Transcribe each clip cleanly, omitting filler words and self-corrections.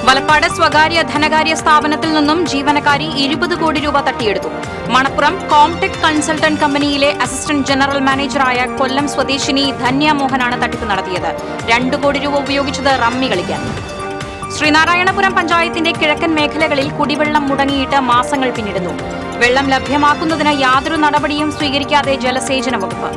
വലപ്പാട് സ്വകാര്യ ധനകാര്യ സ്ഥാപനത്തിൽ നിന്നും ജീവനക്കാരി 20 കോടി രൂപ തട്ടിയെടുത്തു. മണപ്പുറം കോംടെക് കൺസൾട്ടന്റ് കമ്പനിയിലെ അസിസ്റ്റന്റ് ജനറൽ മാനേജറായ കൊല്ലം സ്വദേശിനി ധന്യ മോഹനാണ് തട്ടിപ്പ് നടത്തിയത്. 2 കോടി രൂപ ഉപയോഗിച്ചത് റമ്മി കളിക്കാൻ. ശ്രീനാരായണപുരം പഞ്ചായത്തിന്റെ കിഴക്കൻ മേഖലകളിൽ കുടിവെള്ളം മുടങ്ങിയിട്ട് മാസങ്ങൾ പിന്നിടുന്നു. വെള്ളം ലഭ്യമാക്കുന്നതിന് യാതൊരു നടപടിയും സ്വീകരിക്കാതെ ജലസേചന വകുപ്പ്.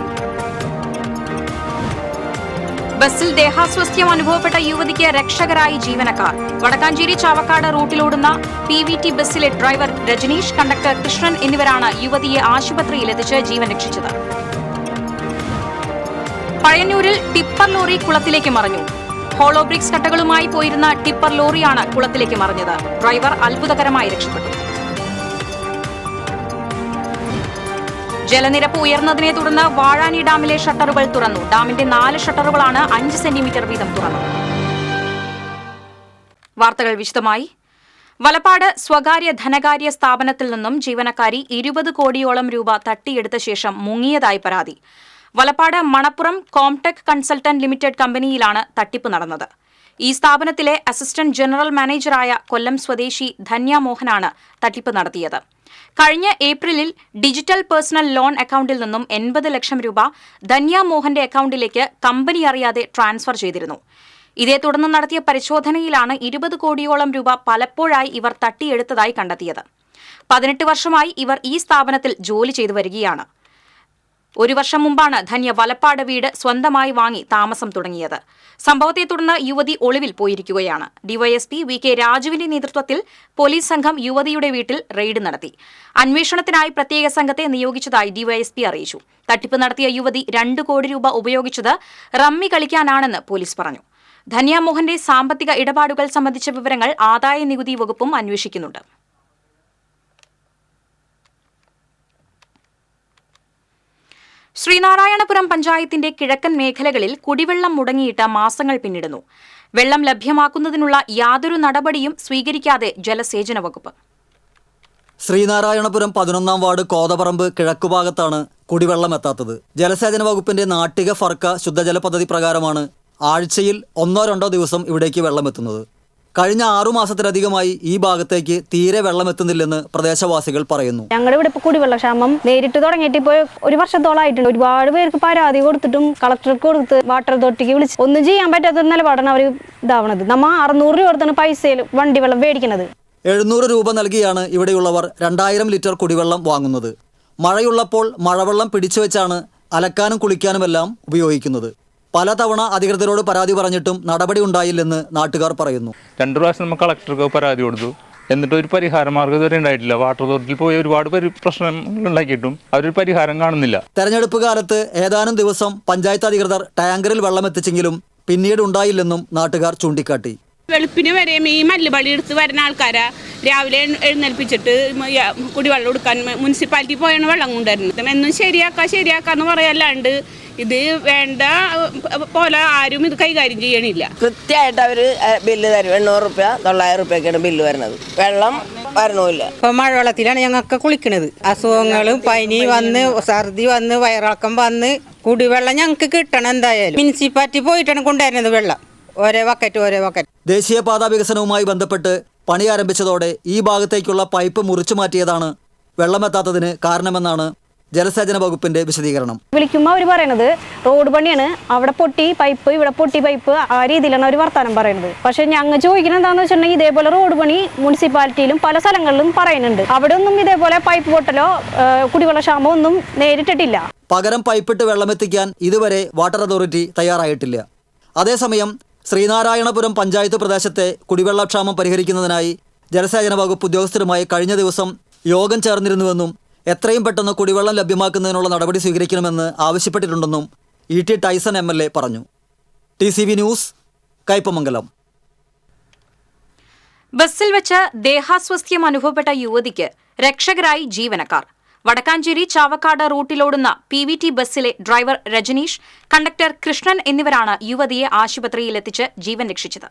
ബസ്സിൽ ദേഹാസ്വാസ്ഥ്യം അനുഭവപ്പെട്ട യുവതിക്ക് രക്ഷകരായി ജീവനക്കാർ. വടക്കാഞ്ചേരി ചാവക്കാട് റൂട്ടിലോടുന്ന PVT ബസ്സിലെ ഡ്രൈവർ രജനീഷ്, കണ്ടക്ടർ കൃഷ്ണൻ എന്നിവരാണ് യുവതിയെ ആശുപത്രിയിലെത്തിച്ച് ജീവൻ രക്ഷിച്ചത്. പഴയന്നൂരിൽ ടിപ്പർ ലോറി കുളത്തിലേക്ക് മറിഞ്ഞു. ഹോളോബ്രിക്സ് കട്ടകളുമായി പോയിരുന്ന ടിപ്പർ ലോറിയാണ് കുളത്തിലേക്ക് മറിഞ്ഞത്. ഡ്രൈവർ അത്ഭുതകരമായി രക്ഷപ്പെട്ടു. ജലനിരപ്പ് ഉയർന്നതിനെ തുടർന്ന് വാഴാനി ഡാമിലെ ഷട്ടറുകൾ തുറന്നു. ഡാമിന്റെ 4 ഷട്ടറുകളാണ് 5 സെന്റിമീറ്റർ വീതം തുറന്നത്. വാർത്തകൾ വിശദമായി. വലപ്പാട് സ്വകാര്യ ധനകാര്യ സ്ഥാപനത്തിൽ നിന്നും ജീവനക്കാരി 20 കോടിയോളം രൂപ തട്ടിയെടുത്ത ശേഷം മുങ്ങിയതായി പരാതി. Valappad Manappuram Comptech Consultant Limited കമ്പനിയിലാണ് തട്ടിപ്പ് നടന്നത്. ഈ സ്ഥാപനത്തിലെ അസിസ്റ്റന്റ് ജനറൽ മാനേജറായ കൊല്ലം സ്വദേശി ധന്യ മോഹനാണ് തട്ടിപ്പ് നടത്തിയത്. കഴിഞ്ഞ ഏപ്രിലിൽ ഡിജിറ്റൽ പേഴ്സണൽ ലോൺ അക്കൌണ്ടിൽ നിന്നും 80 ലക്ഷം രൂപ ധന്യ മോഹന്റെ അക്കൌണ്ടിലേക്ക് കമ്പനി അറിയാതെ ട്രാൻസ്ഫർ ചെയ്തിരുന്നു. ഇതേ തുടർന്ന് നടത്തിയ പരിശോധനയിലാണ് 20 കോടിയോളം രൂപ പലപ്പോഴായി ഇവർ തട്ടിയെടുത്തതായി കണ്ടെത്തിയത്. 18 വർഷമായി ഇവർ ഈ സ്ഥാപനത്തിൽ ജോലി ചെയ്തു വരികയാണ്. 1 വർഷം മുമ്പാണ് ധന്യ വലപ്പാട് വീട് സ്വന്തമായി വാങ്ങി താമസം തുടങ്ങിയത്. സംഭവത്തെ തുടർന്ന് യുവതി ഒളിവിൽ പോയിരിക്കുകയാണ്. ഡിവൈഎസ്പി VK രാജുവിന്റെ നേതൃത്വത്തിൽ പോലീസ് സംഘം യുവതിയുടെ വീട്ടിൽ റെയ്ഡ് നടത്തി. അന്വേഷണത്തിനായി പ്രത്യേക സംഘത്തെ നിയോഗിച്ചതായി ഡിവൈഎസ്പി അറിയിച്ചു. തട്ടിപ്പ് നടത്തിയ യുവതി 2 കോടി രൂപ ഉപയോഗിച്ചത് റമ്മി കളിക്കാനാണെന്ന് പോലീസ് പറഞ്ഞു. ധന്യ മോഹന്റെ സാമ്പത്തിക ഇടപാടുകൾ സംബന്ധിച്ച വിവരങ്ങൾ ആദായ നികുതി വകുപ്പും അന്വേഷിക്കുന്നുണ്ട്. ശ്രീനാരായണപുരം പഞ്ചായത്തിന്റെ കിഴക്കൻ മേഖലകളിൽ കുടിവെള്ളം മുടങ്ങിയിട്ട് മാസങ്ങൾ പിന്നിടുന്നു. വെള്ളം ലഭ്യമാക്കുന്നതിനുള്ള യാതൊരു നടപടിയും സ്വീകരിക്കാതെ ജലസേചന വകുപ്പ്. ശ്രീനാരായണപുരം 11-ാം വാർഡ് കോതപറമ്പ് കിഴക്കുഭാഗത്താണ് കുടിവെള്ളം എത്താത്തത്. ജലസേചന വകുപ്പിന്റെ നാട്ടിക ഫർക്ക ശുദ്ധജല പദ്ധതി പ്രകാരമാണ് ആഴ്ചയിൽ 1-2 ദിവസം ഇവിടേക്ക് വെള്ളം എത്തുന്നത്. കഴിഞ്ഞ 6 മാസത്തിലധികമായി ഈ ഭാഗത്തേക്ക് തീരെ വെള്ളം എത്തുന്നില്ലെന്ന് പ്രദേശവാസികൾ പറയുന്നു. ഞങ്ങളുടെ ഇവിടെ ഇപ്പോൾ കുടിവെള്ളക്ഷാമം നേരിട്ട് തുടങ്ങിയിട്ട് ഇപ്പോൾ 1 വർഷത്തോളമായിട്ടുണ്ട്. ഒരുപാട് പേർക്ക് പരാതി കൊടുത്തിട്ടും കളക്ടർക്ക് കൊടുത്ത് വാട്ടർ അതോറിറ്റിക്ക് വിളിച്ച് ഒന്നും ചെയ്യാൻ പറ്റാത്ത നിലപാടാണ് അവർ ഇതാവണത്. നമ്മൾ 600 രൂപ കൊടുത്താണ് പൈസയിൽ വണ്ടി വെള്ളം മേടിക്കുന്നത്. 700 രൂപ നൽകിയാണ് ഇവിടെയുള്ളവർ 2000 ലിറ്റർ കുടിവെള്ളം വാങ്ങുന്നത്. മഴയുള്ളപ്പോൾ മഴവെള്ളം പിടിച്ചു വെച്ചാണ് അലക്കാനും കുളിക്കാനുമെല്ലാം ഉപയോഗിക്കുന്നത്. പലതവണ അധികൃതരോട് പരാതി പറഞ്ഞിട്ടും നടപടി ഉണ്ടായില്ലെന്ന് നാട്ടുകാർ പറയുന്നു. 2 പ്രാവശ്യം നമ്മൾ കളക്ടർക്ക് പരാതി കൊടുത്തു, എന്നിട്ട് ഒരു പരിഹാര മാർഗ്ഗം ഇതുവരെ ഉണ്ടായിട്ടില്ല. വാട്ടർ അതോറിറ്റിയിൽ പോയി ഒരുപാട് പ്രശ്നങ്ങൾ ഉണ്ടാക്കിയിട്ടും അവരൊരു പരിഹാരം കാണുന്നില്ല. തെരഞ്ഞെടുപ്പ് കാലത്ത് ഏതാനും ദിവസം പഞ്ചായത്ത് അധികൃതർ ടാങ്കറിൽ വെള്ളം എത്തിച്ചെങ്കിലും പിന്നീട് ഉണ്ടായില്ലെന്നും നാട്ടുകാർ ചൂണ്ടിക്കാട്ടി. വെളുപ്പിന് വരെയും ഈ മല്ലുപള്ളി എടുത്ത് വരുന്ന ആൾക്കാരെ രാവിലെ എഴുന്നേൽപ്പിച്ചിട്ട് കുടിവെള്ളം എടുക്കാൻ മുനിസിപ്പാലിറ്റി പോയാണ് വെള്ളം കൊണ്ടുവരുന്നത്. എന്നും ശരിയാക്കാന്ന് പറയല്ലാണ്ട് ഇത് വേണ്ട പോലെ ആരും ഇത് കൈകാര്യം ചെയ്യണില്ല. കൃത്യമായിട്ട് അവർ ബില്ല് തരും. 800 രൂപ 900 രൂപയ്ക്കാണ് ബില്ല് വരുന്നത്. വെള്ളം വരണമില്ല. ഇപ്പൊ മഴവെള്ളത്തിലാണ് ഞങ്ങൾക്ക് കുളിക്കണത്. അസുഖങ്ങളും പനി വന്ന് ഛർദി വന്ന് വയറിളക്കം വന്ന് കുടിവെള്ളം ഞങ്ങൾക്ക് കിട്ടണം. എന്തായാലും മുനിസിപ്പാലിറ്റി പോയിട്ടാണ് കൊണ്ടുവരുന്നത് വെള്ളം. ഓരോ ബക്കറ്റ്. ദേശീയപാതാ വികസനവുമായി ബന്ധപ്പെട്ട് പണി ആരംഭിച്ചതോടെ ഈ ഭാഗത്തേക്കുള്ള പൈപ്പ് മുറിച്ചു മാറ്റിയതാണ് വെള്ളമെത്താത്തതിന് കാരണമെന്നാണ് ജലസേചന വകുപ്പിന്റെ വിശദീകരണം. വിളിക്കുമ്പോൾ അവർ പറയണത് റോഡ് പണിയാണ്, അവിടെ പൊട്ടി പൈപ്പ്, ഇവിടെ പൊട്ടി പൈപ്പ്, ആ രീതിയിലാണ് അവർ വർത്താനം പറയുന്നത്. പക്ഷെ ഞങ്ങൾ ചോദിക്കുന്നത് എന്താണെന്ന് വെച്ചിട്ടുണ്ടെങ്കിൽ ഇതേപോലെ റോഡ് പണി മുനിസിപ്പാലിറ്റിയിലും പല സ്ഥലങ്ങളിലും പറയുന്നുണ്ട്. അവിടെ ഒന്നും ഇതേപോലെ പൈപ്പ് പൊട്ടലോ കുടിവെള്ളക്ഷാമോ ഒന്നും നേരിട്ടിട്ടില്ല. പകരം പൈപ്പിട്ട് വെള്ളമെത്തിക്കാൻ ഇതുവരെ വാട്ടർ അതോറിറ്റി തയ്യാറായിട്ടില്ല. അതേസമയം ശ്രീനാരായണപുരം പഞ്ചായത്ത് പ്രദേശത്തെ കുടിവെള്ളക്ഷാമം പരിഹരിക്കുന്നതിനായി ജലസേചന വകുപ്പ് ഉദ്യോഗസ്ഥരുമായി കഴിഞ്ഞ ദിവസം യോഗം ചേർന്നിരുന്നുവെന്നും എത്രയും പെട്ടെന്ന് കുടിവെള്ളം ലഭ്യമാക്കുന്നതിനുള്ള നടപടി സ്വീകരിക്കണമെന്ന് ആവശ്യപ്പെട്ടിട്ടുണ്ടെന്നും ET ടൈസൺ MLA പറഞ്ഞു. TCV news, Kaipamangalam. ബസ്സിൽ വെച്ച് ദേഹാസ്വാസ്ഥ്യം അനുഭവപ്പെട്ട യുവതിക്ക് രക്ഷകരായി ജീവനക്കാർ. വടക്കാഞ്ചേരി ചാവക്കാട് റൂട്ടിലോടുന്ന PVT ബസ്സിലെ ഡ്രൈവർ രജനീഷ്, കണ്ടക്ടർ കൃഷ്ണൻ എന്നിവരാണ് യുവതിയെ ആശുപത്രിയിലെത്തിച്ച് ജീവൻ രക്ഷിച്ചത്.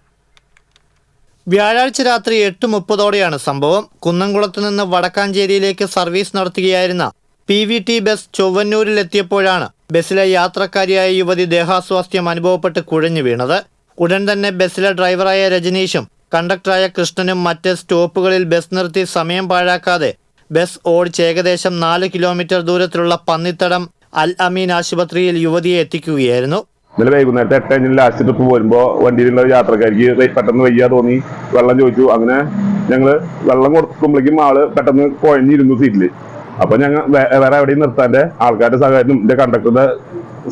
വ്യാഴാഴ്ച രാത്രി 8:30ഓടെയാണ് സംഭവം. കുന്നംകുളത്ത് നിന്ന് വടക്കാഞ്ചേരിയിലേക്ക് സർവീസ് നടത്തുകയായിരുന്ന PVT ബസ് ചൊവ്വന്നൂരിലെത്തിയപ്പോഴാണ് ബസ്സിലെ യാത്രക്കാരിയായ യുവതി ദേഹാസ്വാസ്ഥ്യം അനുഭവപ്പെട്ട് കുഴഞ്ഞു വീണത്. ഉടൻ തന്നെ ബസ്സിലെ ഡ്രൈവറായ രജനീഷും കണ്ടക്ടറായ കൃഷ്ണനും മറ്റ് സ്റ്റോപ്പുകളിൽ ബസ് നിർത്തി സമയം പാഴാക്കാതെ ബസ് ഓടിച്ച് ഏകദേശം 4 കിലോമീറ്റർ ദൂരത്തിലുള്ള പന്നിത്തടം അൽ അമീൻ ആശുപത്രിയിൽ യുവതിയെ എത്തിക്കുകയായിരുന്നു. ഇന്നലെ വൈകുന്നേരത്തെ 8 ലാസ്റ്റ് ട്രിപ്പ് പോരുമ്പോൾ വണ്ടിയിലുള്ള യാത്രക്കാർക്ക് പെട്ടെന്ന് വയ്യ തോന്നി വെള്ളം ചോദിച്ചു. അങ്ങനെ ഞങ്ങൾ വെള്ളം കൊടുക്കുമ്പോഴേക്കും ആള് പെട്ടെന്ന് കുഴഞ്ഞിരുന്നു സീറ്റിൽ. അപ്പൊ ഞങ്ങൾ വേറെ എവിടെയും നിർത്താൻ്റെ ആൾക്കാരുടെ സഹകരണം എന്റെ കണ്ടക്ടറുടെ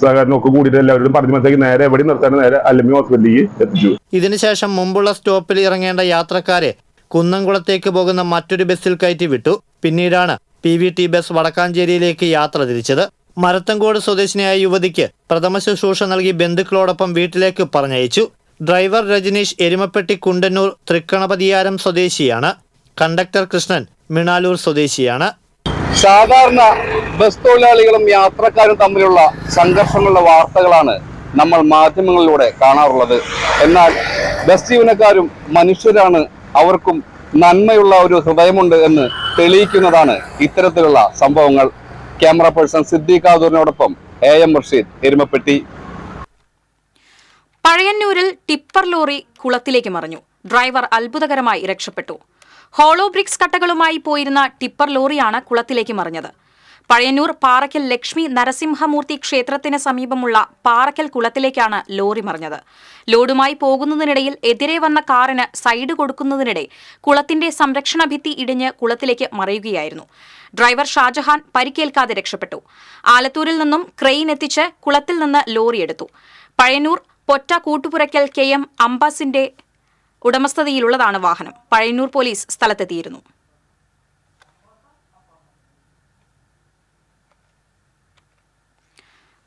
സഹകരണം ഒക്കെ കൂടിയിട്ട് എല്ലാവരും പറഞ്ഞു മനസ്സിലാക്കി നേരെ എവിടെയും നിർത്താണ്ട് നേരെ അല്ലമ്മി ഹോസ്പിറ്റലിലേക്ക് എത്തിച്ചു. ഇതിനുശേഷം മുമ്പുള്ള സ്റ്റോപ്പിൽ ഇറങ്ങേണ്ട യാത്രക്കാരെ കുന്നംകുളത്തേക്ക് പോകുന്ന മറ്റൊരു ബസ്സിൽ കയറ്റി വിട്ടു. പിന്നീടാണ് PVT ബസ് വടക്കാഞ്ചേരിയിലേക്ക് യാത്ര തിരിച്ചത്. മരത്തങ്കോട് സ്വദേശിനിയായ യുവതിക്ക് പ്രഥമ ശുശ്രൂഷ നൽകി ബന്ധുക്കളോടൊപ്പം വീട്ടിലേക്ക് പറഞ്ഞയച്ചു. ഡ്രൈവർ രജനീഷ് എരുമപ്പെട്ടി കുണ്ടന്നൂർ തൃക്കണപതിയാരം സ്വദേശിയാണ്. കണ്ടക്ടർ കൃഷ്ണൻ മിണാലൂർ സ്വദേശിയാണ്. സാധാരണ ബസ് തൊഴിലാളികളും യാത്രക്കാരും തമ്മിലുള്ള സംഘർഷങ്ങളുടെ വാർത്തകളാണ് നമ്മൾ മാധ്യമങ്ങളിലൂടെ കാണാറുള്ളത്. എന്നാൽ ബസ് ജീവനക്കാരും മനുഷ്യരാണ്, അവർക്കും നന്മയുള്ള ഒരു ഹൃദയമുണ്ട് എന്ന് തെളിയിക്കുന്നതാണ് ഇത്തരത്തിലുള്ള സംഭവങ്ങൾ. ക്യാമറ പേഴ്സൺ സിദ്ദീഖ് ആദൂരിനോടൊപ്പം AM റഷീദ്, എരുമപ്പെട്ടി. പഴയന്നൂരിൽ ടിപ്പർ ലോറി കുളത്തിലേക്ക് മറിഞ്ഞു. ഡ്രൈവർ അത്ഭുതകരമായി രക്ഷപ്പെട്ടു. ഹോളോ ബ്രിക്സ് കട്ടകളുമായി പോയിരുന്ന ടിപ്പർ ലോറിയാണ് കുളത്തിലേക്ക് മറിഞ്ഞത്. പഴയന്നൂർ പാറയ്ക്കൽ ലക്ഷ്മി നരസിംഹമൂർത്തി ക്ഷേത്രത്തിന് സമീപമുള്ള പാറയ്ക്കൽ കുളത്തിലേക്കാണ് ലോറി മറിഞ്ഞത്. ലോഡുമായി പോകുന്നതിനിടയിൽ എതിരെ വന്ന കാറിന് സൈഡ് കൊടുക്കുന്നതിനിടെ കുളത്തിന്റെ സംരക്ഷണ ഭിത്തി ഇടിഞ്ഞ് കുളത്തിലേക്ക് മറിയുകയായിരുന്നു. ഡ്രൈവർ ഷാജഹാൻ പരിക്കേൽക്കാതെ രക്ഷപ്പെട്ടു. ആലത്തൂരിൽ നിന്നും ക്രെയിൻ എത്തിച്ച് കുളത്തിൽ നിന്ന് ലോറിയെടുത്തു. പഴയന്നൂർ പൊറ്റ കൂട്ടുപുരയ്ക്കൽ KM അംബാസിന്റെ ഉടമസ്ഥതയിലുള്ളതാണ് വാഹനം. പഴയന്നൂർ പോലീസ് സ്ഥലത്തെത്തിയിരുന്നു.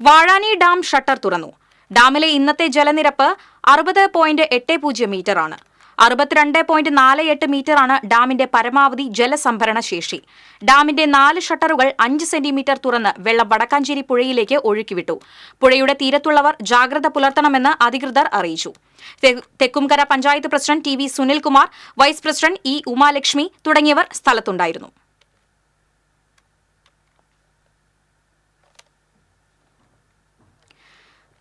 വാഴാനി ഡാം ഷട്ടർ തുറന്നു. ഡാമിലെ ഇന്നത്തെ ജലനിരപ്പ് 60.80 മീറ്ററാണ്. 62.48 മീറ്ററാണ് ഡാമിന്റെ പരമാവധി ജലസംഭരണ ശേഷി. ഡാമിന്റെ 4 ഷട്ടറുകൾ 5 സെന്റിമീറ്റർ തുറന്ന് വെള്ളം വടക്കാഞ്ചേരി പുഴയിലേക്ക് ഒഴുക്കിവിട്ടു. പുഴയുടെ തീരത്തുള്ളവർ ജാഗ്രത പുലർത്തണമെന്ന് അധികൃതർ അറിയിച്ചു. Thekkumkara panchayat president TV Sunilkumar, vice president E Umalakshmi തുടങ്ങിയവർ സ്ഥലത്തുണ്ടായിരുന്നു.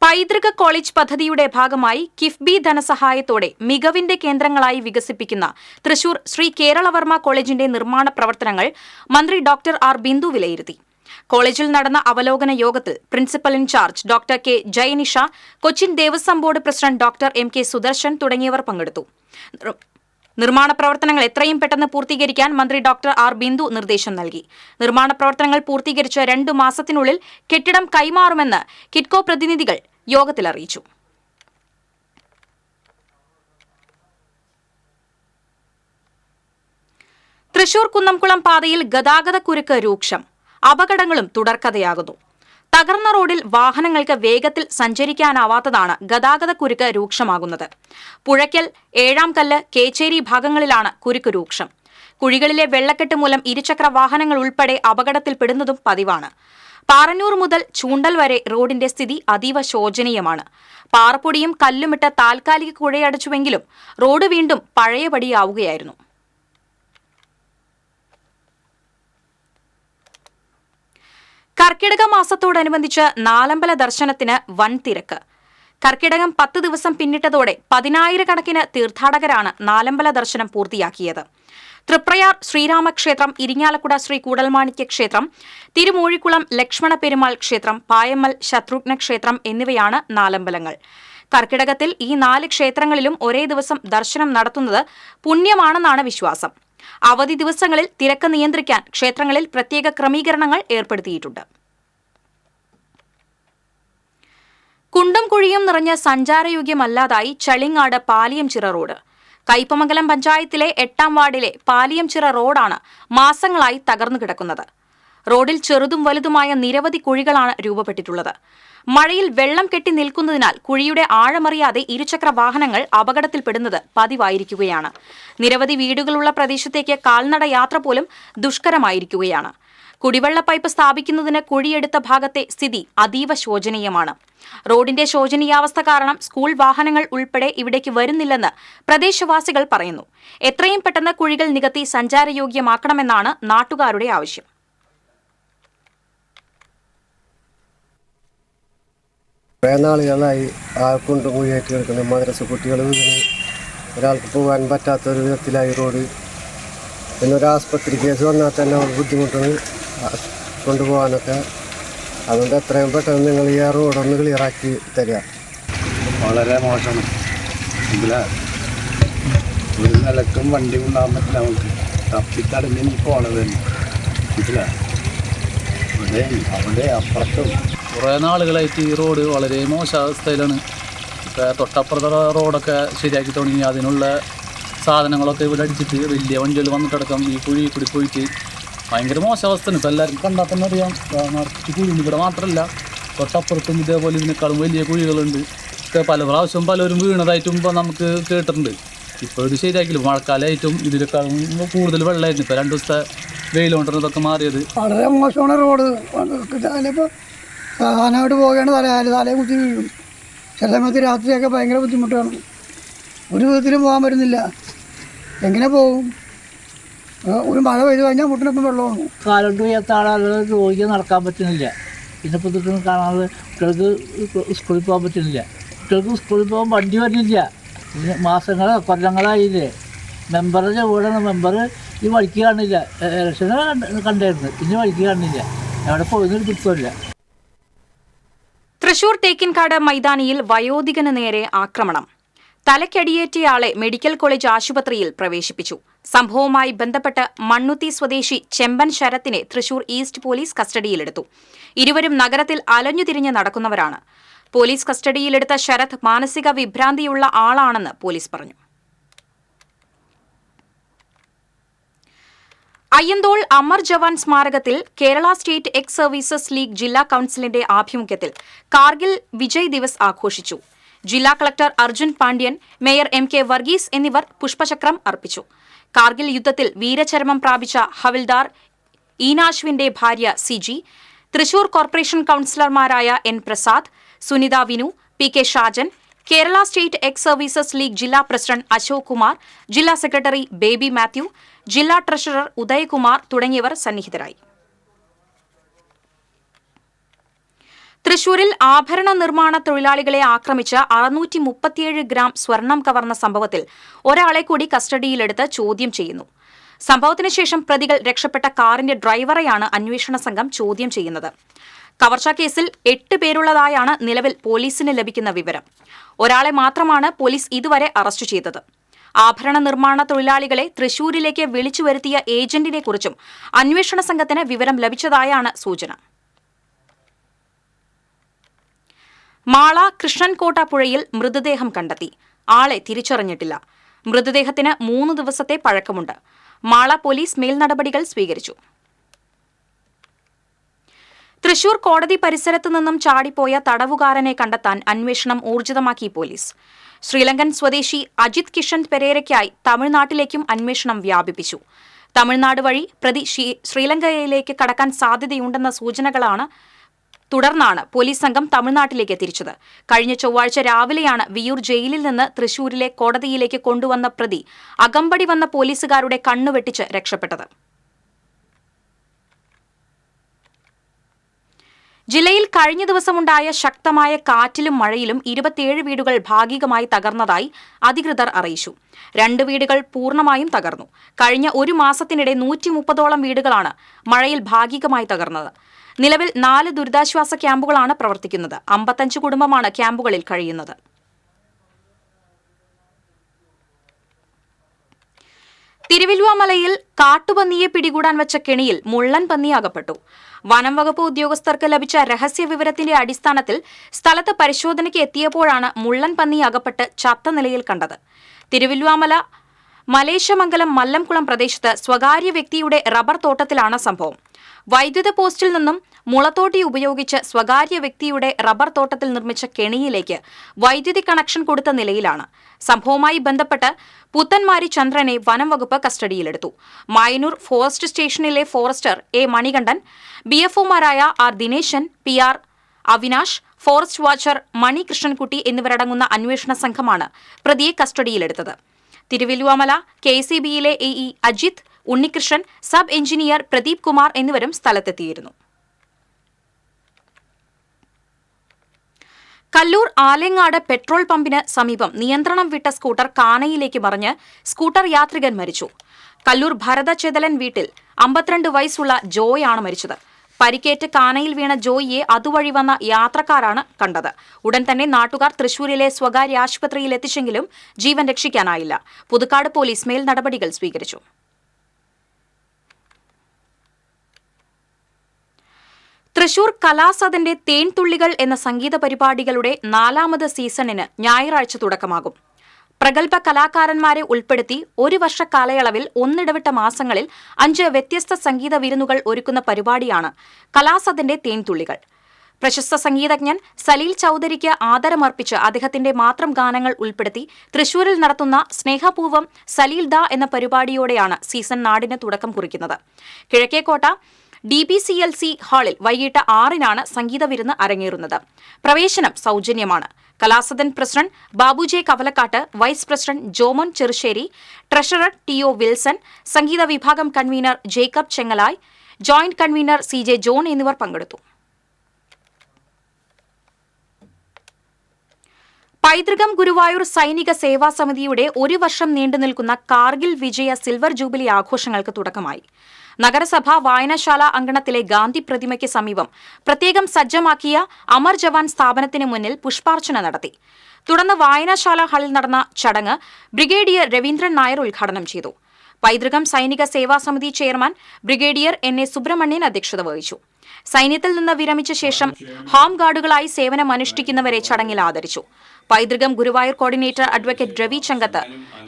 പൈതൃക കോളേജ് പദ്ധതിയുടെ ഭാഗമായി കിഫ്ബി ധനസഹായത്തോടെ മികവിന്റെ കേന്ദ്രങ്ങളായി വികസിപ്പിക്കുന്ന തൃശൂർ ശ്രീ കേരളവർമ്മ കോളേജിന്റെ നിർമ്മാണ പ്രവർത്തനങ്ങൾ മന്ത്രി ഡോക്ടർ R ബിന്ദു വിലയിരുത്തി. കോളേജിൽ നടന്ന അവലോകന യോഗത്തിൽ principal incharge doctor K Jayanisha, Cochin Devaswom Board president doctor MK Sudarshan തുടങ്ങിയവർ പങ്കെടുത്തു. നിർമ്മാണ പ്രവർത്തനങ്ങൾ എത്രയും പെട്ടെന്ന് പൂർത്തീകരിക്കാൻ മന്ത്രി ഡോക്ടർ R ബിന്ദു നിർദ്ദേശം നൽകി. നിർമ്മാണ പ്രവർത്തനങ്ങൾ പൂർത്തീകരിച്ച് 2 മാസത്തിനുള്ളിൽ കെട്ടിടം കൈമാറുമെന്ന് കിറ്റ്കോ പ്രതിനിധികൾ യോഗത്തിൽ അറിയിച്ചു. തൃശൂർ കുന്നംകുളം പാതയിൽ ഗതാഗതക്കുരുക്ക് രൂക്ഷം. അപകടങ്ങളും തുടർക്കഥയാകുന്നു. തകർന്ന റോഡിൽ വാഹനങ്ങൾക്ക് വേഗത്തിൽ സഞ്ചരിക്കാനാവാത്തതാണ് ഗതാഗതക്കുരുക്ക് രൂക്ഷമാകുന്നത്. പുഴയ്ക്കൽ, ഏഴാംകല്ല്, കേച്ചേരി ഭാഗങ്ങളിലാണ് കുരുക്ക് രൂക്ഷം. കുഴികളിലെ വെള്ളക്കെട്ട് മൂലം ഇരുചക്ര വാഹനങ്ങൾ ഉൾപ്പെടെ അപകടത്തിൽപ്പെടുന്നതും പതിവാണ്. പാറന്നൂർ മുതൽ ചൂണ്ടൽ വരെ റോഡിന്റെ സ്ഥിതി അതീവ ശോചനീയമാണ്. പാറപ്പൊടിയും കല്ലുമിട്ട് താൽക്കാലിക കുഴയടച്ചുവെങ്കിലും റോഡ് വീണ്ടും പഴയപടിയാവുകയായിരുന്നു. കർക്കിടക മാസത്തോടനുബന്ധിച്ച് നാലമ്പല ദർശനത്തിന് വൻ തിരക്ക്. കർക്കിടകം 10 ദിവസം പിന്നിട്ടതോടെ 10,000-കണക്കിന് തീർത്ഥാടകരാണ് നാലമ്പല ദർശനം പൂർത്തിയാക്കിയത്. തൃപ്രയാർ ശ്രീരാമക്ഷേത്രം, ഇരിങ്ങാലക്കുട ശ്രീ കൂടൽമാണിക്യ ക്ഷേത്രം, തിരുമൂഴിക്കുളം ലക്ഷ്മണ പെരുമാൾ ക്ഷേത്രം, പായമ്മൽ ശത്രുഘ്ന ക്ഷേത്രം എന്നിവയാണ് നാലമ്പലങ്ങൾ. കർക്കിടകത്തിൽ ഈ 4 ക്ഷേത്രങ്ങളിലും ഒരേ ദിവസം ദർശനം നടത്തുന്നത് പുണ്യമാണെന്നാണ് വിശ്വാസം. അവധി ദിവസങ്ങളിൽ തിരക്ക് നിയന്ത്രിക്കാൻ ക്ഷേത്രങ്ങളിൽ പ്രത്യേക ക്രമീകരണങ്ങൾ ഏർപ്പെടുത്തിയിട്ടുണ്ട്. കുണ്ടും കുഴിയും നിറഞ്ഞ സഞ്ചാരയോഗ്യമല്ലാതായി ചളിങ്ങാട് പാലിയംചിറ റോഡ്. കയ്പമംഗലം പഞ്ചായത്തിലെ 8ാം വാർഡിലെ പാലിയംചിറ റോഡാണ് മാസങ്ങളായി തകർന്നു കിടക്കുന്നത്. റോഡിൽ ചെറുതും വലുതുമായ നിരവധി കുഴികളാണ് രൂപപ്പെട്ടിട്ടുള്ളത്. മഴയിൽ വെള്ളം കെട്ടി നിൽക്കുന്നതിനാൽ കുഴിയുടെ ആഴമറിയാതെ ഇരുചക്ര വാഹനങ്ങൾ അപകടത്തിൽപ്പെടുന്നത് പതിവായിരിക്കുകയാണ്. നിരവധി വീടുകളുള്ള പ്രദേശത്തേക്ക് കാൽനട യാത്ര പോലും ദുഷ്കരമായിരിക്കുകയാണ്. കുടിവെള്ള പൈപ്പ് സ്ഥാപിക്കുന്നതിന് കുഴിയെടുത്ത ഭാഗത്തെ സ്ഥിതി അതീവ ശോചനീയമാണ്. റോഡിന്റെ ശോചനീയാവസ്ഥ കാരണം സ്കൂൾ വാഹനങ്ങൾ ഉൾപ്പെടെ ഇവിടേക്ക് വരുന്നില്ലെന്ന് പ്രദേശവാസികൾ പറയുന്നു. എത്രയും പെട്ടെന്ന് കുഴികൾ നികത്തി സഞ്ചാരയോഗ്യമാക്കണമെന്നാണ് നാട്ടുകാരുടെ ആവശ്യം. കുറേ നാളുകളായി കുണ്ടും കുഴിയായിട്ട് കിടക്കുന്ന മദ്രസ കുട്ടികൾ ഒരാൾക്ക് പോകാൻ പറ്റാത്തൊരു വിധത്തിലായി റോഡ്. പിന്നെ ഒരു ആസ്പത്രി കേസ് വന്നാൽ തന്നെ ബുദ്ധിമുട്ടാണ് കൊണ്ടുപോകാനൊക്കെ. അതുകൊണ്ട് എത്രയും പെട്ടെന്ന് നിങ്ങൾ ഈ റോഡൊന്ന് ക്ലിയറാക്കി തരിക. വളരെ മോശമാണ്. ഒരു നിലക്കും വണ്ടി കൊണ്ടാകാൻ പറ്റില്ല. നമുക്ക് തപ്പിത്തടഞ്ഞ് പോണത് തന്നെ മനസ്സിലായി. ഇവിടെ അവിടെ അപ്പുറത്തും കുറേ നാളുകളായിട്ട് ഈ റോഡ് വളരെ മോശാവസ്ഥയിലാണ്. ഇപ്പോൾ തൊട്ടപ്പുറത്തെ റോഡൊക്കെ ശരിയാക്കി തുടങ്ങി. അതിനുള്ള സാധനങ്ങളൊക്കെ ഇവിടെ അടിച്ചിട്ട് വലിയ വണ്ടികൾ വന്നിട്ടടക്കം ഈ കുഴി കൂടി പോയിട്ട് ഭയങ്കര മോശാവസ്ഥയാണ്. ഇപ്പോൾ എല്ലാവർക്കും കണ്ടാൽ തന്നെ അറിയാം. നിറച്ച് കുഴി ഇവിടെ മാത്രമല്ല, തൊട്ടപ്പുറത്തും ഇതേപോലെ ഇതിനേക്കാളും വലിയ കുഴികളുണ്ട്. പല പ്രാവശ്യം പലരും വീണതായിട്ടും ഇപ്പോൾ നമുക്ക് കേട്ടിട്ടുണ്ട്. ഇപ്പോൾ ഇത് ശരിയാക്കില്ല. മഴക്കാലമായിട്ടും ഇതിനേക്കാളും കൂടുതൽ വെള്ളമായിരുന്നു. ഇപ്പോൾ 2 ദിവസത്തെ വെയിൽ കൊണ്ടാണ് ഇതൊക്കെ മാറിയത്. വളരെ മോശമാണ് റോഡ്. ഇപ്പോൾ സാധനമായിട്ട് പോവുകയാണ്, തലയെ കുത്തി വീഴും. ചില സമയത്ത് രാത്രിയൊക്കെ ഭയങ്കര ബുദ്ധിമുട്ടാണ്. ഒരു വിധത്തിലും പോകാൻ പറ്റുന്നില്ല. എങ്ങനെ പോകും? ഒരു മഴ പെയ്ത് കഴിഞ്ഞാൽ മുട്ടിനൊപ്പം വെള്ളമാണ്. കാലോട്ട് വയ്യാത്ത ആളുകൾ രോഗിക്ക് നടക്കാൻ പറ്റുന്നില്ല. പിന്നെ ഇപ്പോൾ ഇതൊക്കെ കാണാതെ കുട്ടികൾക്ക് സ്കൂളിൽ പോകാൻ പറ്റുന്നില്ല. കുട്ടികൾക്ക് സ്കൂളിൽ പോകാൻ വണ്ടി വരുന്നില്ല. പിന്നെ കൊല്ലങ്ങളായില്ലേ. മെമ്പറിൻ്റെ കൂടെയാണ്. മെമ്പർ ഈ വഴിക്ക് കാണില്ല. ഇലക്ഷന് കണ്ടായിരുന്നു, പിന്നെ വഴിക്ക് കാണില്ല. എവിടെ പോയതിനൊരു കുറ്റമില്ല. തൃശൂർ തേക്കിൻകാട് മൈതാനിയിൽ വയോധികന് നേരെ ആക്രമണം. തലക്കടിയേറ്റയാളെ മെഡിക്കൽ കോളേജ് ആശുപത്രിയിൽ പ്രവേശിപ്പിച്ചു. സംഭവവുമായി ബന്ധപ്പെട്ട് മണ്ണുത്തി സ്വദേശി ചെമ്പൻ ശരത്തിനെ തൃശൂർ ഈസ്റ്റ് പോലീസ് കസ്റ്റഡിയിലെടുത്തു. ഇരുവരും നഗരത്തിൽ അലഞ്ഞുതിരിഞ്ഞ് നടക്കുന്നവരാണ്. പോലീസ് കസ്റ്റഡിയിലെടുത്ത ശരത് മാനസിക വിഭ്രാന്തിയുള്ള ആളാണെന്ന് പോലീസ് പറഞ്ഞു. അയ്യന്തോൾ അമർ ജവാൻ സ്മാരകത്തിൽ Kerala State Ex Services League ജില്ലാ കൌൺസിലിന്റെ ആഭിമുഖ്യത്തിൽ കാർഗിൽ വിജയ് ദിവസ് ആഘോഷിച്ചു. ജില്ലാ collector Arjun Pandian, mayor MK Varghese എന്നിവർ പുഷ്പചക്രം അർപ്പിച്ചു. കാർഗിൽ യുദ്ധത്തിൽ വീരചരമം പ്രാപിച്ച ഹവിൽദാർ ഈനാശുവിന്റെ ഭാര്യ CG, തൃശൂർ കോർപ്പറേഷൻ കൌൺസിലർമാരായ N Prasad, Sunitha Vinu, PK Shajan, Kerala State Ex Services League ജില്ലാ പ്രസിഡന്റ് അശോക് കുമാർ, ജില്ലാ സെക്രട്ടറി ബേബി മാത്യു, ജില്ലാ ട്രഷറർ ഉദയകുമാർ തുടങ്ങിയവർ സന്നിഹിതരായി. തൃശൂരിൽ ആഭരണ നിർമ്മാണ തൊഴിലാളികളെ ആക്രമിച്ച് 637 ഗ്രാം സ്വർണം കവർന്ന സംഭവത്തിൽ ഒരാളെ കൂടി കസ്റ്റഡിയിലെടുത്ത് ചോദ്യം ചെയ്യുന്നു. സംഭവത്തിന് ശേഷം പ്രതികൾ രക്ഷപ്പെട്ട കാറിന്റെ ഡ്രൈവറെയാണ് അന്വേഷണ സംഘം ചോദ്യം ചെയ്യുന്നത്. കവർച്ചാ കേസിൽ 8 പേരുള്ളതായാണ് നിലവിൽ പോലീസിന് ലഭിക്കുന്ന വിവരം. ഒരാളെ മാത്രമാണ് പോലീസ് ഇതുവരെ അറസ്റ്റ് ചെയ്തത്. ആഭരണ നിർമ്മാണ തൊഴിലാളികളെ തൃശൂരിലേക്ക് വിളിച്ചു വരുത്തിയ ഏജന്റിനെക്കുറിച്ചും അന്വേഷണ സംഘത്തിന് വിവരം ലഭിച്ചതായാണ് സൂചന. മാള കൃഷ്ണൻകോട്ട പുഴയിൽ മൃതദേഹം കണ്ടെത്തി. ആളെ തിരിച്ചറിഞ്ഞിട്ടില്ല. മൃതദേഹത്തിന് 3 ദിവസത്തെ പഴക്കമുണ്ട്. മാള പോലീസ് മേൽനടപടികൾ സ്വീകരിച്ചു. തൃശൂർ കോടതി പരിസരത്തു നിന്നും ചാടിപ്പോയ തടവുകാരനെ കണ്ടെത്താൻ അന്വേഷണം ഊർജിതമാക്കി പോലീസ്. ശ്രീലങ്കൻ സ്വദേശി അജിത് കിഷൻ പെരേരയ്ക്കായി തമിഴ്നാട്ടിലേക്കും അന്വേഷണം വ്യാപിപ്പിച്ചു. തമിഴ്നാട് വഴി പ്രതി ശ്രീലങ്കയിലേക്ക് കടക്കാൻ സാധ്യതയുണ്ടെന്ന സൂചനകളാണ് തുടർന്നാണ് പോലീസ് സംഘം തമിഴ്നാട്ടിലേക്ക് തിരിച്ചത്. കഴിഞ്ഞ ചൊവ്വാഴ്ച രാവിലെയാണ് വിയൂർ ജയിലിൽ നിന്ന് തൃശൂരിലെ കോടതിയിലേക്ക് കൊണ്ടുവന്ന പ്രതി അകമ്പടി വന്ന പോലീസുകാരുടെ കണ്ണുവെട്ടിച്ച് രക്ഷപ്പെട്ടത്. ജില്ലയിൽ കഴിഞ്ഞ ദിവസമുണ്ടായ ശക്തമായ കാറ്റിലും മഴയിലും 27 വീടുകൾ ഭാഗികമായി തകർന്നതായി അധികൃതർ അറിയിച്ചു. 2 വീടുകൾ പൂർണ്ണമായും തകർന്നു. കഴിഞ്ഞ ഒരു മാസത്തിനിടെ 130ഓളം വീടുകളാണ് മഴയിൽ ഭാഗികമായി തകർന്നത്. നിലവിൽ 4 ദുരിതാശ്വാസ ക്യാമ്പുകളാണ് പ്രവർത്തിക്കുന്നത്. 55 കുടുംബമാണ് ക്യാമ്പുകളിൽ കഴിയുന്നത്. തിരുവല്ലുവാമലയിൽ കാട്ടുപന്നിയെ പിടികൂടാൻ വെച്ച കെണിയിൽ മുള്ളൻ പന്നി അകപ്പെട്ടു. വനം വകുപ്പ് ഉദ്യോഗസ്ഥർക്ക് ലഭിച്ച രഹസ്യ വിവരത്തിന്റെ അടിസ്ഥാനത്തിൽ സ്ഥലത്ത് പരിശോധനയ്ക്ക് എത്തിയപ്പോഴാണ് മുള്ളൻ പന്നി അകപ്പെട്ട് ചത്ത നിലയിൽ കണ്ടത്. തിരുവല്ലുവാമല മലേശമംഗലം മല്ലംകുളം പ്രദേശത്ത് സ്വകാര്യ വ്യക്തിയുടെ റബ്ബർ തോട്ടത്തിലാണ് സംഭവം. വൈദ്യുത പോസ്റ്റിൽ നിന്നും മുളത്തോട്ടി ഉപയോഗിച്ച് സ്വകാര്യ വ്യക്തിയുടെ റബ്ബർ തോട്ടത്തിൽ നിർമ്മിച്ച കെണിയിലേക്ക് വൈദ്യുതി കണക്ഷൻ കൊടുത്ത നിലയിലാണ്. സംഭവവുമായി ബന്ധപ്പെട്ട് പുത്തൻമാരി ചന്ദ്രനെ വനം വകുപ്പ് കസ്റ്റഡിയിലെടുത്തു. മായനൂർ ഫോറസ്റ്റ് സ്റ്റേഷനിലെ ഫോറസ്റ്റർ A മണികണ്ഠൻ, BFOമാരായ R Dineshan, PR Avinash, forest watcher Mani Krishnankutty എന്നിവരടങ്ങുന്ന അന്വേഷണ സംഘമാണ് പ്രതിയെ കസ്റ്റഡിയിലെടുത്തത്. തിരുവല്ലുവാമല KCBയിലെ AE Ajith, Unnikrishnan, sub engineer Pradeep Kumar എന്നിവരും സ്ഥലത്തെത്തിയിരുന്നു. കല്ലൂർ ആലങ്ങാട് പെട്രോൾ പമ്പിന് സമീപം നിയന്ത്രണം വിട്ട സ്കൂട്ടർ കാനയിലേക്ക് മറിഞ്ഞ് സ്കൂട്ടർ യാത്രികൻ മരിച്ചു. കല്ലൂർ ഭരതചെതലൻ വീട്ടിൽ 52 വയസ്സുള്ള ജോയാണ് മരിച്ചത്. പരിക്കേറ്റ് കാനയിൽ വീണ ജോയിയെ അതുവഴി വന്ന യാത്രക്കാരാണ് കണ്ടത്. ഉടൻ തന്നെ നാട്ടുകാർ തൃശൂരിലെ സ്വകാര്യ ആശുപത്രിയിൽ എത്തിച്ചെങ്കിലും ജീവൻ രക്ഷിക്കാനായില്ല. പുതുക്കാട് പോലീസ് മേൽ നടപടികൾ സ്വീകരിച്ചു. തൃശൂർ കലാസദന്റെ തേൻതുള്ളികൾ എന്ന സംഗീത പരിപാടികളുടെ 4ാമത് സീസണിന് ഞായറാഴ്ച തുടക്കമാകും. പ്രഗത്ഭ കലാകാരന്മാരെ ഉൾപ്പെടുത്തി 1 വർഷ കാലയളവിൽ ഒന്നിടവിട്ട മാസങ്ങളിൽ 5 വ്യത്യസ്ത സംഗീത വിരുന്നുകൾ ഒരുക്കുന്ന പരിപാടിയാണ് കലാസദന്റെ തേൻതുള്ളികൾ. പ്രശസ്ത സംഗീതജ്ഞൻ സലീൽ ചൌധരിക്ക് ആദരമർപ്പിച്ച് അദ്ദേഹത്തിന്റെ മാത്രം ഗാനങ്ങൾ ഉൾപ്പെടുത്തി തൃശൂരിൽ നടത്തുന്ന സ്നേഹപൂർവം സലീൽ ദ എന്ന പരിപാടിയോടെയാണ് സീസൺ നാടിന് തുടക്കം കുറിക്കുന്നത്. കിഴക്കേക്കോട്ട DBCLC ഹാളിൽ വൈകിട്ട് 6-നാണ് സംഗീത വിരുന്ന് അരങ്ങേറുന്നത്. പ്രവേശനം സൗജന്യമാണ്. Kalasadan president Babu J Kavalakkat, vice president Jomon Cherussery, treasurer TO Wilson, സംഗീത വിഭാഗം convener Jacob Chengalai, joint convener CJ John എന്നിവർ പങ്കെടുത്തു. പൈതൃകം ഗുരുവായൂർ സൈനിക സേവാ സമിതിയുടെ 1 വർഷം നീണ്ടുനിൽക്കുന്ന കാർഗിൽ വിജയ സിൽവർ ജൂബിലി ആഘോഷങ്ങൾക്ക് തുടക്കമായി. നഗരസഭ വായനശാല അങ്കണത്തിലെ ഗാന്ധി പ്രതിമയ്ക്ക് സമീപം പ്രത്യേകം സജ്ജമാക്കിയ അമർ ജവാൻ സ്ഥാപനത്തിന് മുന്നിൽ പുഷ്പാർച്ചന നടത്തി. തുടർന്ന് വായനശാല ഹാളിൽ നടന്ന ചടങ്ങ് ബ്രിഗേഡിയർ രവീന്ദ്രൻ നായർ ഉദ്ഘാടനം ചെയ്തു. പൈതൃകം സൈനിക സേവാ സമിതി ചെയർമാൻ ബ്രിഗേഡിയർ NA സുബ്രഹ്മണ്യൻ അധ്യക്ഷത വഹിച്ചു. സൈന്യത്തിൽ നിന്ന് വിരമിച്ച ശേഷം ഹോം ഗാർഡുകളായി സേവനമനുഷ്ഠിക്കുന്നവരെ ചടങ്ങിൽ ആദരിച്ചു. Paithrukam Guruvayur coordinator advocate Ravi Chankath,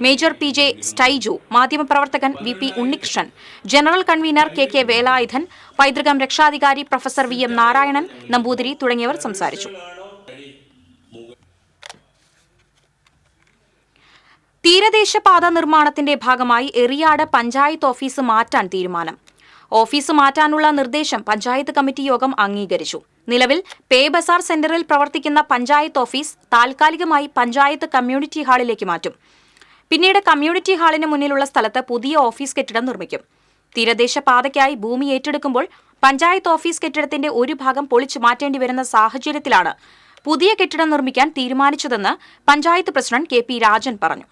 major PJ Styju, മാധ്യമപ്രവർത്തകൻ VP Unnikrishnan, general convener KK Velayudhan, Paithrukam രക്ഷാധികാരി പ്രൊഫസർ VM നാരായണൻ നമ്പൂതിരി തുടങ്ങിയവർ സംസാരിച്ചു. തീരദേശപാത നിർമ്മാണത്തിന്റെ ഭാഗമായി എറിയാട് പഞ്ചായത്ത് ഓഫീസ് മാറ്റാൻ തീരുമാനം. ഓഫീസ് മാറ്റാനുള്ള നിർദ്ദേശം പഞ്ചായത്ത് കമ്മിറ്റി യോഗം അംഗീകരിച്ചു. നിലവിൽ പേ ബസാർ സെന്ററിൽ പ്രവർത്തിക്കുന്ന പഞ്ചായത്ത് ഓഫീസ് താൽക്കാലികമായി പഞ്ചായത്ത് കമ്മ്യൂണിറ്റി ഹാളിലേക്ക് മാറ്റും. പിന്നീട് കമ്മ്യൂണിറ്റി ഹാളിന് മുന്നിലുള്ള സ്ഥലത്ത് പുതിയ ഓഫീസ് കെട്ടിടം നിർമ്മിക്കും. തീരദേശപാതയ്ക്കായി ഭൂമി ഏറ്റെടുക്കുമ്പോൾ പഞ്ചായത്ത് ഓഫീസ് കെട്ടിടത്തിന്റെ ഒരു ഭാഗം പൊളിച്ചു മാറ്റേണ്ടി വരുന്ന സാഹചര്യത്തിലാണ് പുതിയ കെട്ടിടം നിർമ്മിക്കാൻ തീരുമാനിച്ചതെന്ന് പഞ്ചായത്ത് പ്രസിഡന്റ് KP രാജൻ പറഞ്ഞു.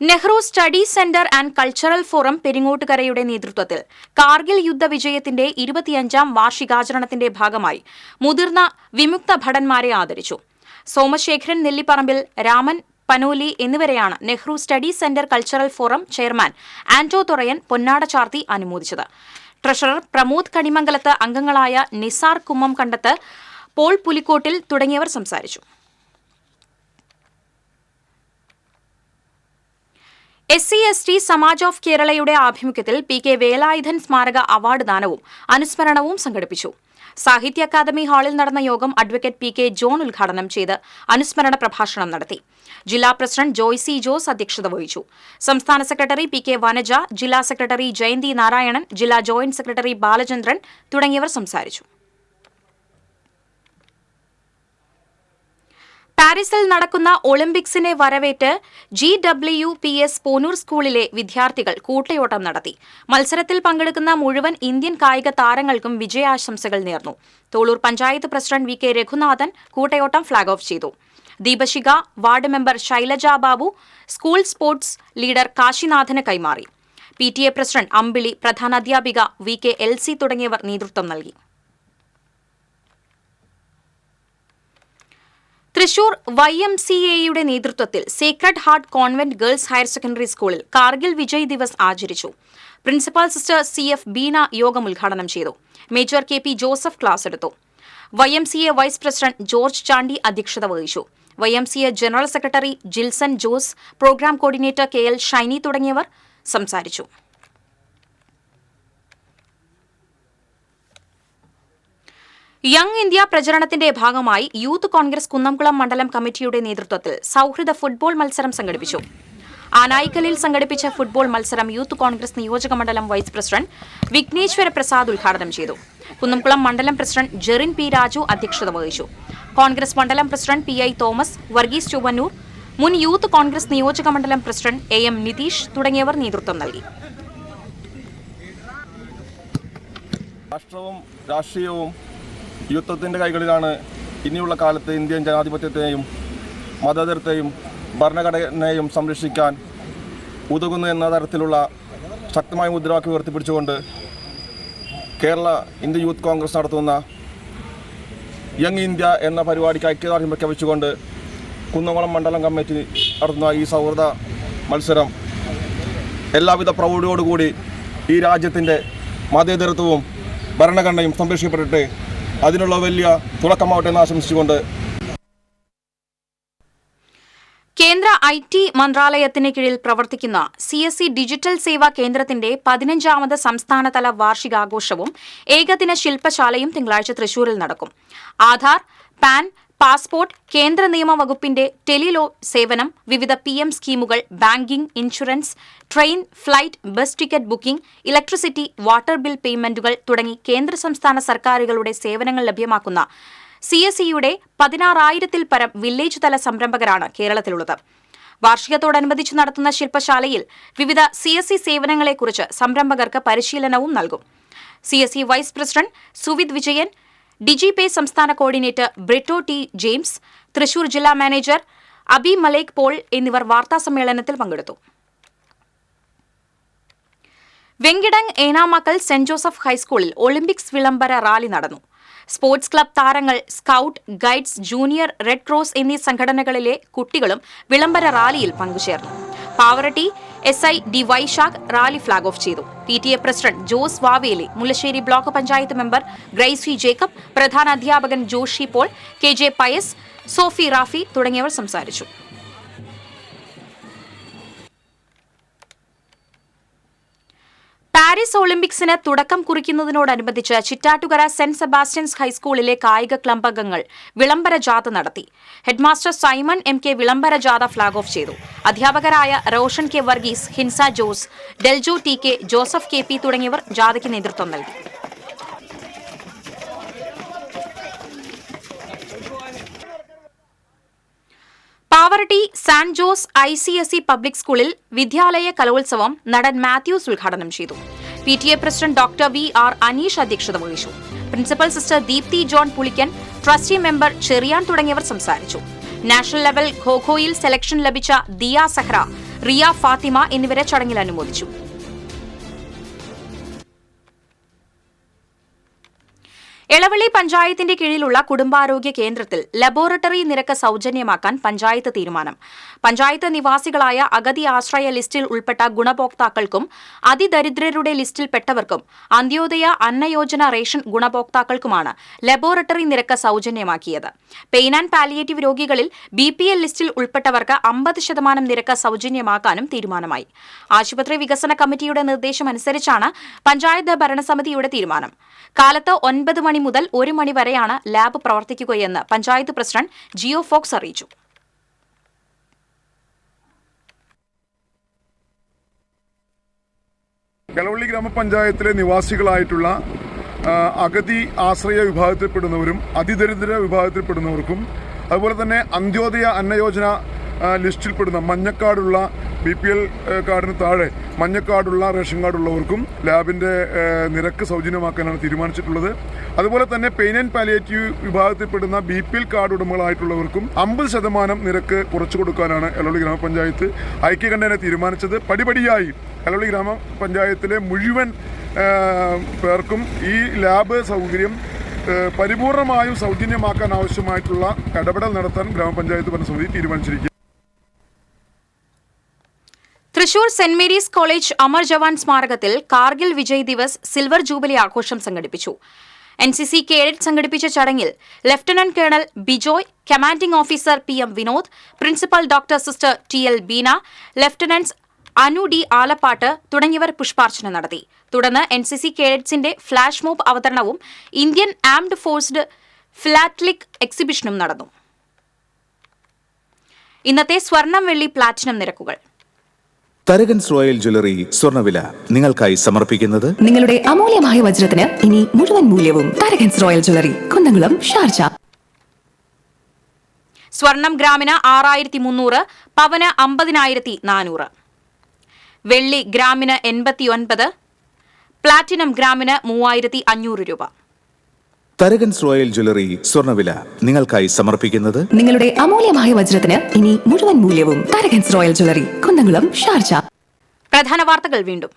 Nehru Study Centre and Cultural Forum പെരിങ്ങോട്ടുകരയുടെ നേതൃത്വത്തിൽ കാർഗിൽ യുദ്ധവിജയത്തിന്റെ 25ാം വാർഷികാചരണത്തിന്റെ ഭാഗമായി മുതിർന്ന വിമുക്ത ഭടന്മാരെ ആദരിച്ചു. സോമശേഖരൻ നെല്ലിപ്പറമ്പിൽ, രാമൻ പനോലി എന്നിവരെയാണ് Nehru Study Centre Cultural Forum chairman Anto Thurayan പൊന്നാട ചാർത്തി അനുമോദിച്ചത്. ട്രഷറർ പ്രമോദ് കണിമംഗലത്ത്, അംഗങ്ങളായ നിസാർ കുമ്മം കണ്ടത്ത്, പോൾ പുലിക്കോട്ടിൽ തുടങ്ങിയവർ സംസാരിച്ചു. SC/ST സമാജ് ഓഫ് കേരളയുടെ ആഭിമുഖ്യത്തിൽ PK വേലായുധൻ സ്മാരക അവാർഡ് ദാനവും അനുസ്മരണവും സംഘടിപ്പിച്ചു. സാഹിത്യ അക്കാദമി ഹാളിൽ നടന്ന യോഗം അഡ്വക്കേറ്റ് PK ജോൺ ഉദ്ഘാടനം ചെയ്ത് അനുസ്മരണ പ്രഭാഷണം നടത്തി. ജില്ലാ പ്രസിഡന്റ് ജോയ്സി ജോസ് അധ്യക്ഷത വഹിച്ചു. സംസ്ഥാന സെക്രട്ടറി PK വനജ, ജില്ലാ സെക്രട്ടറി ജയന്തി നാരായണൻ, ജില്ലാ ജോയിന്റ് സെക്രട്ടറി ബാലചന്ദ്രൻ തുടങ്ങിയവർ സംസാരിച്ചു. പാരീസിൽ നടക്കുന്ന ഒളിമ്പിക്സിനെ വരവേറ്റ് GWPS പോനൂർ സ്കൂളിലെ വിദ്യാർത്ഥികൾ കൂട്ടയോട്ടം നടത്തി. മത്സരത്തിൽ പങ്കെടുക്കുന്ന മുഴുവൻ ഇന്ത്യൻ കായിക താരങ്ങൾക്കും വിജയാശംസകൾ നേർന്നു. തോളൂർ പഞ്ചായത്ത് പ്രസിഡന്റ് VK രഘുനാഥൻ കൂട്ടയോട്ടം ഫ്ളാഗ് ഓഫ് ചെയ്തു. ദീപശിഖ ward member Shailaja Babu school sports leader കാശിനാഥന് കൈമാറി. PTA പ്രസിഡന്റ് അമ്പിളി, പ്രധാനാധ്യാപിക VK LC തുടങ്ങിയവർ നേതൃത്വം നൽകി. തൃശൂർ YMCAയുടെ നേതൃത്വത്തിൽ Sacred Heart Convent Girls Higher Secondary സ്കൂളിൽ കാർഗിൽ വിജയ് ദിവസ് ആചരിച്ചു. പ്രിൻസിപ്പൽ സിസ്റ്റർ CF ബീന യോഗം ഉദ്ഘാടനം ചെയ്തു. മേജർ KP ജോസഫ് ക്ലാസ് എടുത്തു. YMCA vice president George Chandy അധ്യക്ഷത വഹിച്ചു. YMCA general secretary Jilson Jose, programme coordinator KL Shiny തുടങ്ങിയവർ സംസാരിച്ചു. യങ് ഇന്ത്യ പ്രചരണത്തിന്റെ ഭാഗമായി യൂത്ത് കോൺഗ്രസ് കുന്നംകുളം മണ്ഡലം കമ്മിറ്റിയുടെ നേതൃത്വത്തിൽ സൌഹൃദ ഫുട്ബോൾ മത്സരം സംഘടിപ്പിച്ചു. ആനായിക്കലിൽ സംഘടിപ്പിച്ച ഫുട്ബോൾ മത്സരം യൂത്ത് കോൺഗ്രസ് നിയോജക മണ്ഡലം വൈസ് പ്രസിഡന്റ് വിഘ്നേശ്വര പ്രസാദ് ഉദ്ഘാടനം ചെയ്തു. കുന്നംകുളം മണ്ഡലം പ്രസിഡന്റ് ജെറിൻ P രാജു അധ്യക്ഷത വഹിച്ചു. കോൺഗ്രസ് മണ്ഡലം president PI Thomas, Varghese Chowwannur, മുൻ യൂത്ത് കോൺഗ്രസ് നിയോജക മണ്ഡലം പ്രസിഡന്റ് AM നിതീഷ് തുടങ്ങിയവർ നേതൃത്വം നൽകി. രാഷ്ട്രവും രാഷ്ട്രീയവും യുദ്ധത്തിൻ്റെ കൈകളിലാണ് ഇനിയുള്ള കാലത്ത് ഇന്ത്യൻ ജനാധിപത്യത്തെയും മതേതരത്തെയും ഭരണഘടനയെയും സംരക്ഷിക്കാൻ ഉതകുന്നു എന്ന തരത്തിലുള്ള ശക്തമായ മുദ്രാവാക്യം ഉയർത്തിപ്പിടിച്ചുകൊണ്ട് കേരള ഇന്ത്യൻ യൂത്ത് കോൺഗ്രസ് നടത്തുന്ന യങ് ഇന്ത്യ എന്ന പരിപാടിക്ക് ഐക്യദാർഢ്യം പ്രഖ്യാപിച്ചുകൊണ്ട് കുന്നംകുളം മണ്ഡലം കമ്മിറ്റി നടത്തുന്ന ഈ സൗഹൃദ മത്സരം എല്ലാവിധ പ്രൗഢിയോടുകൂടി ഈ രാജ്യത്തിൻ്റെ മതേതരത്വവും ഭരണഘടനയും സംരക്ഷിക്കപ്പെട്ടിട്ട് അതിനുള്ള വലിയ തുടക്കമാവട്ടെ എന്ന് ആശംസിച്ചുകൊണ്ട് കേന്ദ്ര IT മന്ത്രാലയത്തിന് കീഴിൽ പ്രവർത്തിക്കുന്ന CSE ഡിജിറ്റൽ സേവാ കേന്ദ്രത്തിന്റെ 15ാമത് സംസ്ഥാനതല വാർഷികാഘോഷവും ഏകദിന ശില്പശാലയും തിങ്കളാഴ്ച തൃശൂരിൽ നടക്കും. ആധാർ, പാൻ, പാസ്പോർട്ട്, കേന്ദ്ര നിയമ വകുപ്പിന്റെ ടെലിലോ സേവനം, വിവിധ PM സ്കീമുകൾ, banking, insurance, train, flight, bus ticket booking, electricity, water bill പേയ്മെന്റുകൾ തുടങ്ങി കേന്ദ്ര സംസ്ഥാന സർക്കാരുകളുടെ സേവനങ്ങൾ ലഭ്യമാക്കുന്ന CSEയുടെ 16,000-ൽ പരം വില്ലേജ് തല സംരംഭകരാണ് കേരളത്തിലുള്ളത്. വാർഷികത്തോടനുബന്ധിച്ച് നടത്തുന്ന ശില്പശാലയിൽ വിവിധ CSE സേവനങ്ങളെക്കുറിച്ച് സംരംഭകർക്ക് പരിശീലനവും നൽകും. CSE vice president Suvith Vijayan, Digipay സംസ്ഥാന coordinator Britto T James, Thrissur ജില്ലാ മാനേജർ അബി മലേക് പോൾ എന്നിവർ വാർത്താസമ്മേളനത്തിൽ പങ്കെടുത്തു. വെങ്കിടങ് ഏനാമക്കൽ സെന്റ് ജോസഫ് ഹൈസ്കൂളിൽ ഒളിമ്പിക്സ് വിളംബര റാലി നടന്നു. സ്പോർട്സ് ക്ലബ് താരങ്ങൾ, scout, guides, Junior Red Cross എന്നീ സംഘടനകളിലെ കുട്ടികളും വിളംബര റാലിയിൽ പങ്കുചേർന്നു. Pavaratty SI D Vaishakh rally flag off ചെയ്തു. PTA president Jose Vaveli, Mullassery block panchayat member Gracy Jacob, പ്രധാന അധ്യാപകൻ Joshy Paul, KJ Pius, Sophy Rafi തുടങ്ങിയവർ സംസാരിച്ചു. പാരീസ് ഒളിമ്പിക്സിന് തുടക്കം കുറിക്കുന്നതിനോടനുബന്ധിച്ച് ചിറ്റാറ്റുകര സെന്റ് സെബാസ്റ്റ്യൻസ് ഹൈസ്കൂളിലെ കായിക ക്ലബ് അംഗങ്ങൾ വിളംബര ജാഥ നടത്തി. ഹെഡ്മാസ്റ്റർ സൈമൺ MK വിളംബര ജാഥ ഫ്ളാഗ് ഓഫ് ചെയ്തു. അധ്യാപകരായ Roshan K Varghese, Hinsa Jose, Deljo TK, Joseph KP തുടങ്ങിയവർ ജാഥയ്ക്ക് നേതൃത്വം നൽകി. Pavaratty San Jose ICSE public സ്കൂളിൽ വിദ്യാലയ കലോത്സവം നടൻ മാത്യൂസ് ഉദ്ഘാടനം ചെയ്തു. PTA president doctor VR Aneesh അധ്യക്ഷത വഹിച്ചു. Principal sister Deepthi John Pulikkan, trustee member Cherian തുടങ്ങിയവർ സംസാരിച്ചു. നാഷണൽ ലെവൽ ഖോഖോയിൽ സെലക്ഷൻ ലഭിച്ച ദിയ സഹ്റ, റിയ ഫാത്തിമ എന്നിവരെ ചടങ്ങിൽ അനുമോദിച്ചു. എളവള്ളി പഞ്ചായത്തിന്റെ കീഴിലുള്ള കുടുംബാരോഗ്യ കേന്ദ്രത്തിൽ ലബോറട്ടറി നിരക്ക് സൌജന്യമാക്കാൻ പഞ്ചായത്ത് തീരുമാനം. പഞ്ചായത്ത് നിവാസികളായ അഗതി ആശ്രയ ലിസ്റ്റിൽ ഉൾപ്പെട്ട ഗുണഭോക്താക്കൾക്കും അതിദരിദ്രരുടെ ലിസ്റ്റിൽപ്പെട്ടവർക്കും അന്ത്യോദയ അന്നയോജന റേഷൻ ഗുണഭോക്താക്കൾക്കുമാണ് ലബോറട്ടറി നിരക്ക് സൌജന്യമാക്കിയത്. പെയിൻ ആൻഡ് പാലിയേറ്റീവ് രോഗികളിൽ BPL ലിസ്റ്റിൽ ഉൾപ്പെട്ടവർക്ക് 50% നിരക്ക് സൌജന്യമാക്കാനും തീരുമാനമായി. ആശുപത്രി വികസന കമ്മിറ്റിയുടെ നിർദ്ദേശമനുസരിച്ചാണ് പഞ്ചായത്ത് ഭരണസമിതിയുടെ തീരുമാനം. കാലത്ത് 9 മണി മുതൽ 1 മണി വരെയാണ് ലാബ് പ്രവർത്തിക്കുകയെന്ന് പഞ്ചായത്ത് പ്രസിഡന്റ് ജിയോ ഫോക്സ് അറിയിച്ചു. എളവള്ളി ഗ്രാമപഞ്ചായത്തിലെ നിവാസികളായിട്ടുള്ള അഗതി ആശ്രയ വിഭാഗത്തിൽപ്പെടുന്നവരും അതിദരിദ്ര വിഭാഗത്തിൽപ്പെടുന്നവർക്കും അതുപോലെ തന്നെ അന്ത്യോദയ അന്നയോജന ലിസ്റ്റിൽപ്പെടുന്ന മഞ്ഞക്കാടുള്ള BPL കാർഡിന് താഴെ മഞ്ഞക്കാടുള്ള റേഷൻ കാർഡുള്ളവർക്കും ലാബിൻ്റെ നിരക്ക് സൗജന്യമാക്കാനാണ് തീരുമാനിച്ചിട്ടുള്ളത്. അതുപോലെ തന്നെ പെയിൻ ആൻഡ് പാലിയേറ്റീവ് വിഭാഗത്തിൽപ്പെടുന്ന BPL കാർഡ് ഉടമകളായിട്ടുള്ളവർക്കും 50% നിരക്ക് കുറച്ചു കൊടുക്കാനാണ് എളവള്ളി ഗ്രാമപഞ്ചായത്ത് ഐക്യകണ്ഠേന തീരുമാനിച്ചത്. പടിപടിയായി എളവള്ളി ഗ്രാമപഞ്ചായത്തിലെ മുഴുവൻ പേർക്കും ഈ ലാബ് സൗകര്യം പരിപൂർണമായും സൗജന്യമാക്കാൻ ആവശ്യമായിട്ടുള്ള ഇടപെടൽ നടത്താൻ ഗ്രാമപഞ്ചായത്ത് ഭരണസമിതി തീരുമാനിച്ചിരിക്കുന്നു. Thrissur Saint Mary's College Amar Jawan സ്മാരകത്തിൽ കാർഗിൽ വിജയ് ദിവസ് സിൽവർ ജൂബിലി ആഘോഷം സംഘടിപ്പിച്ചു. NCC കേഡറ്റ് സംഘടിപ്പിച്ച ചടങ്ങിൽ lieutenant colonel Bijoy, commanding officer PM Vinod, principal doctor sister TL Beena, lieutenants Anu D Alappat തുടങ്ങിയവർ പുഷ്പാർച്ചന നടത്തി. തുടർന്ന് NCC കേഡറ്റ്സിന്റെ ഫ്ലാഷ് മോബ് അവതരണവും ഇന്ത്യൻ ആംഡ് ഫോഴ്സ്ഡ് ഫിലാറ്റലിക് എക്സിബിഷനും നടന്നു. ഇന്നത്തെ സ്വർണം, വെള്ളി, പ്ലാറ്റിനം നിരക്കുകൾ. തരകൻസ് റോയൽ ജ്വല്ലറി സ്വർണ്ണവില നിങ്ങൾക്കായി സമർപ്പിക്കുന്നത് നിങ്ങളുടെ അമൂല്യമായ വജ്രത്തിന് ഇനി മുഴുവൻ മൂല്യവും Tharakans royal jewellery, Kunnamkulam, Sharjah. സ്വർണം ഗ്രാമിന് 6300, പവന് 50,400. വെള്ളി ഗ്രാമിന് 89, പ്ലാറ്റിനം ഗ്രാമിന് 3500 രൂപ. തരകൻസ് റോയൽ ജ്വല്ലറി സ്വർണ്ണവില നിങ്ങൾക്കായി സമർപ്പിക്കുന്നത് നിങ്ങളുടെ അമൂല്യമായ വജ്രത്തിന് ഇനി മുഴുവൻ മൂല്യവും Tharakans royal jewellery, Kunnamkulam, Sharjah. പ്രധാന വാർത്തകൾ വീണ്ടും.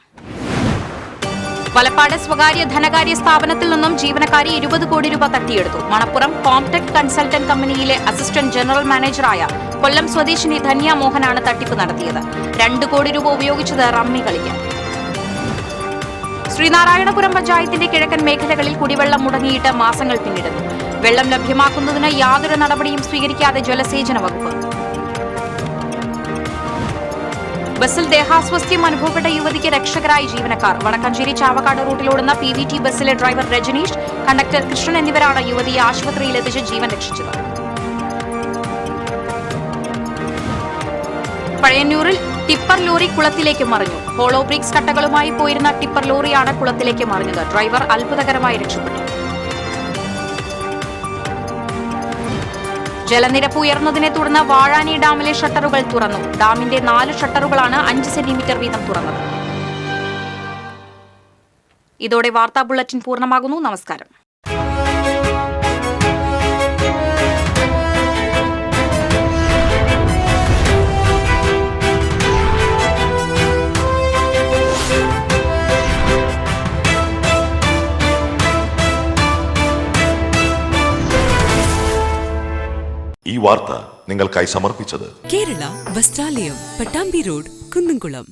വലപ്പാട് സ്വകാര്യ ധനകാര്യ സ്ഥാപനത്തിൽ നിന്നും ജീവനക്കാരി 20 കോടി രൂപ തട്ടിയെടുത്തു. മണപ്പുറം കോംടെക് കൺസൾട്ടന്റ് കമ്പനിയിലെ അസിസ്റ്റന്റ് ജനറൽ മാനേജറായ കൊല്ലം സ്വദേശിനി ധന്യ മോഹനാണ് തട്ടിപ്പ് നടത്തിയത്. 2 കോടി രൂപ ഉപയോഗിച്ചത് റമ്മി കളിക്കാൻ. ശ്രീനാരായണപുരം പഞ്ചായത്തിന്റെ കിഴക്കൻ മേഖലകളിൽ കുടിവെള്ളം മുടങ്ങിയിട്ട് മാസങ്ങൾ പിന്നിടുന്നു. വെള്ളം ലഭ്യമാക്കുന്നതിന് യാതൊരു നടപടിയും സ്വീകരിക്കാതെ ജലസേചന വകുപ്പ്. ബസ്സിൽ ദേഹാസ്വസ്ഥ്യം അനുഭവപ്പെട്ട യുവതിക്ക് രക്ഷകരായി ജീവനക്കാർ. വടക്കഞ്ചേരി ചാവക്കാട് റൂട്ടിലോടുന്ന PVT ബസ്സിലെ ഡ്രൈവർ രജനീഷ്, കണ്ടക്ടർ കൃഷ്ണൻ എന്നിവരാണ് യുവതിയെ ആശുപത്രിയിലെത്തിച്ച് ജീവൻ രക്ഷിച്ചത്. പഴയന്നൂരിൽ ടിപ്പർ ലോറി കുളത്തിലേക്ക് മറിഞ്ഞു. ഹോളോ ബ്രിക്സ് കട്ടകളുമായി പോയിരുന്ന ടിപ്പർ ലോറിയാണ് കുളത്തിലേക്ക് മറിഞ്ഞത്. ഡ്രൈവർ അത്ഭുതകരമായി രക്ഷപ്പെട്ടു. ജലനിരപ്പ് ഉയർന്നതിനെ തുടർന്ന് വാഴാനി ഡാമിലെ ഷട്ടറുകൾ തുറന്നു. ഡാമിന്റെ 4 ഷട്ടറുകളാണ് 5 സെന്റിമീറ്റർ വീതം തുറന്നത്. ഇതോടെ വാർത്താ ബുള്ളറ്റിൻ പൂർണ്ണമാകുന്നു. നമസ്കാരം. ഈ വാർത്ത നിങ്ങൾക്കായി സമർപ്പിച്ചത് കേരള വസ്ത്രാലയം, പട്ടാമ്പി റോഡ്, കുന്നംകുളം.